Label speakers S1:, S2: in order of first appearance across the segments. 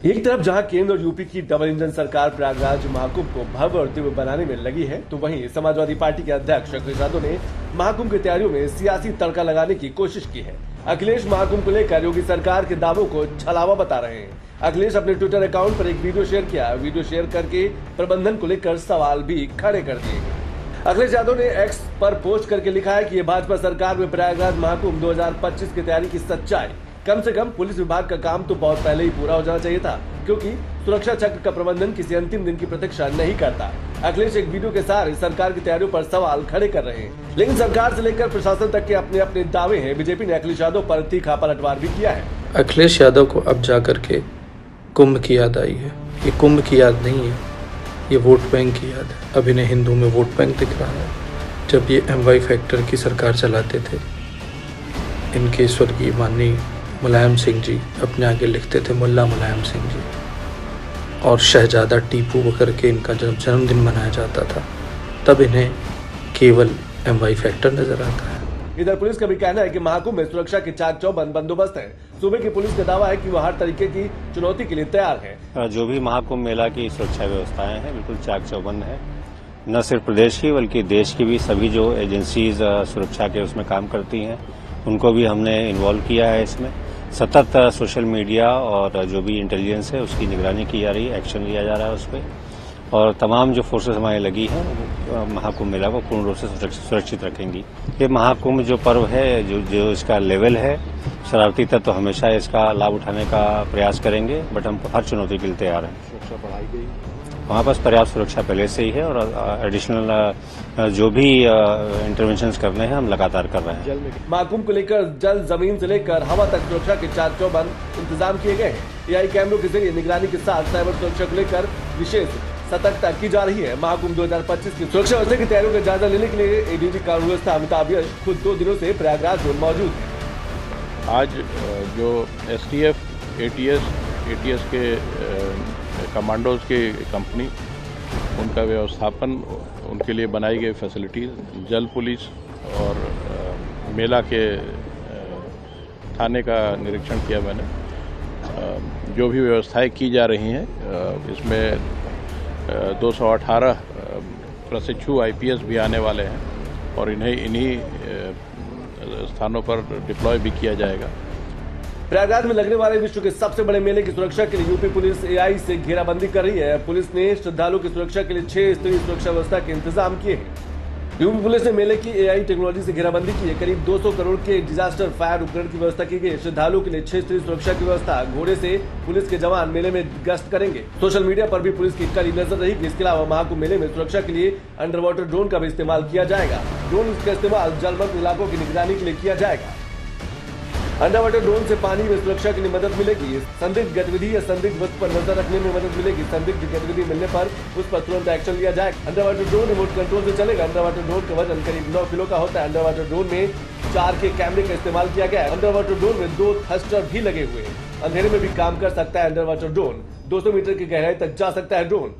S1: एक तरफ जहां केंद्र और यूपी की डबल इंजन सरकार प्रयागराज महाकुंभ को भव्य और दिव्य बनाने में लगी है, तो वहीं समाजवादी पार्टी के अध्यक्ष अखिलेश यादव ने महाकुंभ की तैयारियों में सियासी तड़का लगाने की कोशिश की है। अखिलेश महाकुंभ को लेकर योगी सरकार के दावों को छलावा बता रहे हैं। अखिलेश अपने ट्विटर अकाउंट पर एक वीडियो शेयर किया। वीडियो शेयर करके प्रबंधन को लेकर सवाल भी खड़े कर दिए गए। अखिलेश यादव ने एक्स पर पोस्ट करके लिखा है कि ये भाजपा सरकार में प्रयागराज महाकुंभ 2025 की तैयारी की सच्चाई। कम से कम पुलिस विभाग का काम तो बहुत पहले ही पूरा हो जाना चाहिए था, क्योंकि सुरक्षा चक्र का प्रबंधन किसी अंतिम दिन की प्रतीक्षा नहीं करता। अखिलेश एक वीडियो के साथ सरकार की तैयारियों पर सवाल खड़े कर रहे हैं, लेकिन सरकार से लेकर प्रशासन तक के अपने अपने दावे हैं। बीजेपी ने अखिलेश यादव पर तीखा पलटवार भी किया है।
S2: अखिलेश यादव को अब जाकर के कुंभ की याद आई है। ये कुंभ की याद नहीं है, ये वोट बैंक की याद है। अब इन्हें हिंदू में वोट बैंक दिख रहा है। जब ये MY फैक्टर की सरकार चलाते थे, इनके स्वर्गीय माननीय मुलायम सिंह जी अपने आगे लिखते थे मुल्ला मुलायम सिंह जी, और शहजादा टीपू करके इनका जब जन्मदिन मनाया जाता था, तब इन्हें केवल MY फैक्टर नजर आता है।
S1: इधर पुलिस का भी कहना है कि महाकुंभ में सुरक्षा के चाक चौबंद बंदोबस्त है। सूबे की पुलिस का दावा है कि वो हर तरीके की चुनौती के लिए तैयार है।
S3: जो भी महाकुंभ मेला की सुरक्षा व्यवस्थाएं हैं बिल्कुल चाक चौबंद है। न सिर्फ प्रदेश की बल्कि देश की भी सभी जो एजेंसीज सुरक्षा के उसमें काम करती हैं, उनको भी हमने इन्वॉल्व किया है। इसमें सतत सोशल मीडिया और जो भी इंटेलिजेंस है उसकी निगरानी की जा रही है, एक्शन लिया जा रहा है उस पर, और तमाम जो फोर्सेस हमारी लगी हैं महाकुंभ मेला को पूर्ण रूप से सुरक्षित रखेंगी। ये महाकुंभ जो पर्व है, जो इसका लेवल है, शरारती तत्व हमेशा इसका लाभ उठाने का प्रयास करेंगे, बट हम हर चुनौती के लिए तैयार हैं।
S4: सुरक्षा बढ़ाई गई,
S3: वहाँ पास पर्याप्त सुरक्षा पहले से ही है, और एडिशनल जो भी इंटरवेंशंस करने हैं हम लगातार कर रहे हैं।
S1: महाकुंभ को लेकर जल जमीन से लेकर हवा तक सुरक्षा के चाक चौबंद इंतजाम किए गए हैं। AI कैमरों के जरिए निगरानी के साथ साइबर सुरक्षा को लेकर विशेष सतर्कता की जा रही है। महाकुंभ 2025 की सुरक्षा व्यवस्था की तैयारियों का जायजा लेने के लिए ADG कानून व्यवस्था अमिताभ यश खुद 2 दिनों से प्रयागराज में मौजूद है।
S4: आज जो STF, ATS के कमांडोज की कंपनी, उनका व्यवस्थापन, उनके लिए बनाई गई फैसिलिटीज, जल पुलिस और मेला के थाने का निरीक्षण किया मैंने। जो भी व्यवस्थाएं की जा रही हैं, इसमें 218 प्रशिक्षु IPS भी आने वाले हैं, और इन्हीं स्थानों पर डिप्लॉय भी किया जाएगा।
S1: प्रयागराज में लगने वाले विश्व के सबसे बड़े मेले की सुरक्षा के लिए यूपी पुलिस AI से घेराबंदी कर रही है। पुलिस ने श्रद्धालुओं की सुरक्षा के लिए 6 स्तरीय सुरक्षा व्यवस्था के इंतजाम किए हैं। यूपी पुलिस ने मेले की AI टेक्नोलॉजी से घेराबंदी की है। करीब 200 करोड़ के डिजास्टर फायर उपकरण की व्यवस्था की गई। श्रद्धालुओं के लिए 6 स्तरीय सुरक्षा की व्यवस्था। घोड़े से पुलिस के जवान मेले में गश्त करेंगे। सोशल मीडिया पर भी पुलिस की कड़ी नजर रहेगी। इसके अलावा महाकुंभ मेले में सुरक्षा के लिए अंडर वाटर ड्रोन का भी इस्तेमाल किया जाएगा। ड्रोन का इस्तेमाल जलमग्न इलाकों की निगरानी के लिए किया जाएगा। अंडर वाटर ड्रोन से पानी में सुरक्षा के लिए मदद मिलेगी। संदिग्ध गतिविधि या संदिग्ध वस्तु पर नजर रखने में मदद मिलेगी। संदिग्ध गतिविधि मिलने पर उस पर तुरंत एक्शन लिया जाएगा। Under water drone remote control से चलेगा। अंडर वाटर ड्रोन का वजन करीब 9 किलो का होता है। अंडर वाटर ड्रोन में 4 के कैमरे का इस्तेमाल किया गया है। अंडर वाटर ड्रोन में 2 थ्रस्टर भी लगे हुए हैं। अंधेरे में भी काम कर सकता है अंडर वाटर ड्रोन। 200 मीटर की गहराई तक जा सकता है ड्रोन।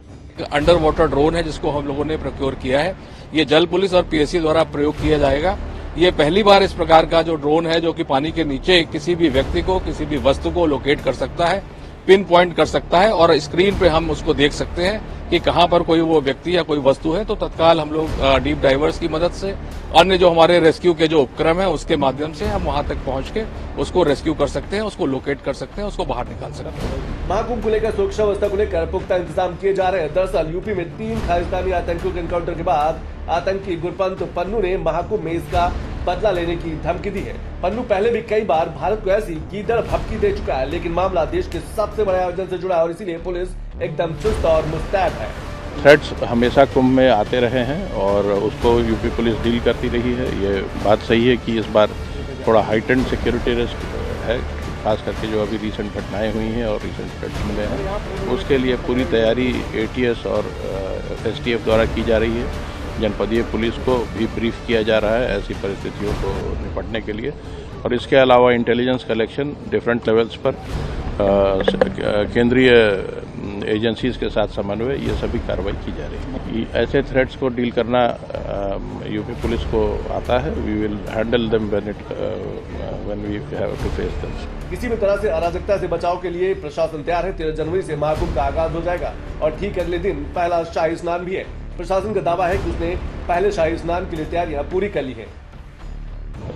S5: अंडर वाटर ड्रोन है जिसको हम लोगों ने प्रोक्योर किया है। ये जल पुलिस और PSC द्वारा प्रयोग किया जाएगा। ये पहली बार इस प्रकार का जो ड्रोन है जो कि पानी के नीचे किसी भी व्यक्ति को, किसी भी वस्तु को लोकेट कर सकता है, पिन पॉइंट कर सकता है, और स्क्रीन पे हम उसको देख सकते हैं कि कहां पर कोई वो व्यक्ति या कोई वस्तु है। तो तत्काल हम लोग डीप डाइवर्स की मदद से, अन्य जो हमारे रेस्क्यू के जो उपक्रम है उसके माध्यम से हम वहां तक पहुंच के उसको रेस्क्यू कर सकते हैं, उसको लोकेट कर सकते हैं, उसको बाहर निकाल सकते हैं।
S1: महाकुंभ को लेकर सुरक्षा व्यवस्था को लेकर पुख्ता इंतजाम किए जा रहे हैं। दरअसल यूपी में 3 खालिस्तानी आतंकियों के एनकाउंटर के बाद आतंकी गुरपंत पन्नू ने महाकुंभ में इसका बदला लेने की धमकी दी है। पन्नू पहले भी कई बार भारत को ऐसी गीदड़ भपकी दे चुका है, लेकिन मामला देश के सबसे बड़े आयोजन से जुड़ा है और इसीलिए पुलिस एकदम चुस्त और मुस्तैद है।
S4: थ्रेट्स हमेशा कुंभ में आते रहे हैं और उसको यूपी पुलिस डील करती रही है। ये बात सही है कि इस बार थोड़ा हाइटेंड सिक्योरिटी रिस्क है, खास करके जो अभी रिसेंट घटनाएं हुई हैं और रिसेंट थ्रेट्स मिले हैं, उसके लिए पूरी तैयारी ATS और STF द्वारा की जा रही है। जनपदीय पुलिस को भी ब्रीफ किया जा रहा है ऐसी परिस्थितियों को निपटने के लिए, और इसके अलावा इंटेलिजेंस कलेक्शन डिफरेंट लेवल्स पर केंद्रीय एजेंसीज के साथ समन्वय, ये सभी कार्रवाई की जा रही है। ऐसे थ्रेट्स को डील करना यूपी पुलिस को आता है। We will handle them when we have to face them.
S1: किसी भी तरह से अराजकता से बचाव के लिए प्रशासन तैयार है। 13 जनवरी से महाकुंभ का आगाज हो जाएगा और ठीक अगले दिन पहला शाही स्नान भी है। प्रशासन का दावा है कि उसने पहले शाही स्नान के लिए तैयारियां पूरी कर ली हैं।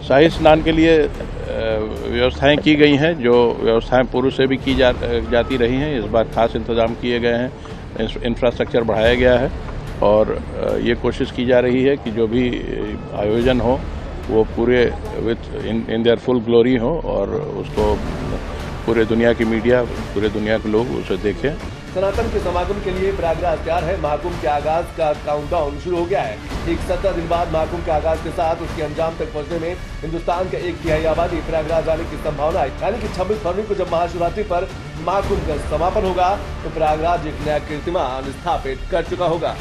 S4: शाही स्नान के लिए व्यवस्थाएं की गई हैं, जो व्यवस्थाएं पूर्व से भी की जाती रही हैं। इस बार खास इंतजाम किए गए हैं, इंफ्रास्ट्रक्चर बढ़ाया गया है और ये कोशिश की जा रही है कि जो भी आयोजन हो वो पूरे इन देयर फुल ग्लोरी हो और उसको पूरे दुनिया की मीडिया, पूरे दुनिया के लोग उसे देखें।
S1: सनातन के समागम के लिए प्रयागराज तैयार है। महाकुंभ के आगाज का काउंटडाउन शुरू हो गया है। ठीक 17 दिन बाद महाकुंभ के आगाज के साथ उसके अंजाम तक पहुंचने में हिंदुस्तान का 1/3 आबादी प्रयागराज आने की संभावना है। यानी कि 26 फरवरी को जब महाशिवरात्रि पर महाकुंभ का समापन होगा तो प्रयागराज एक नया कीर्तिमान स्थापित कर चुका होगा।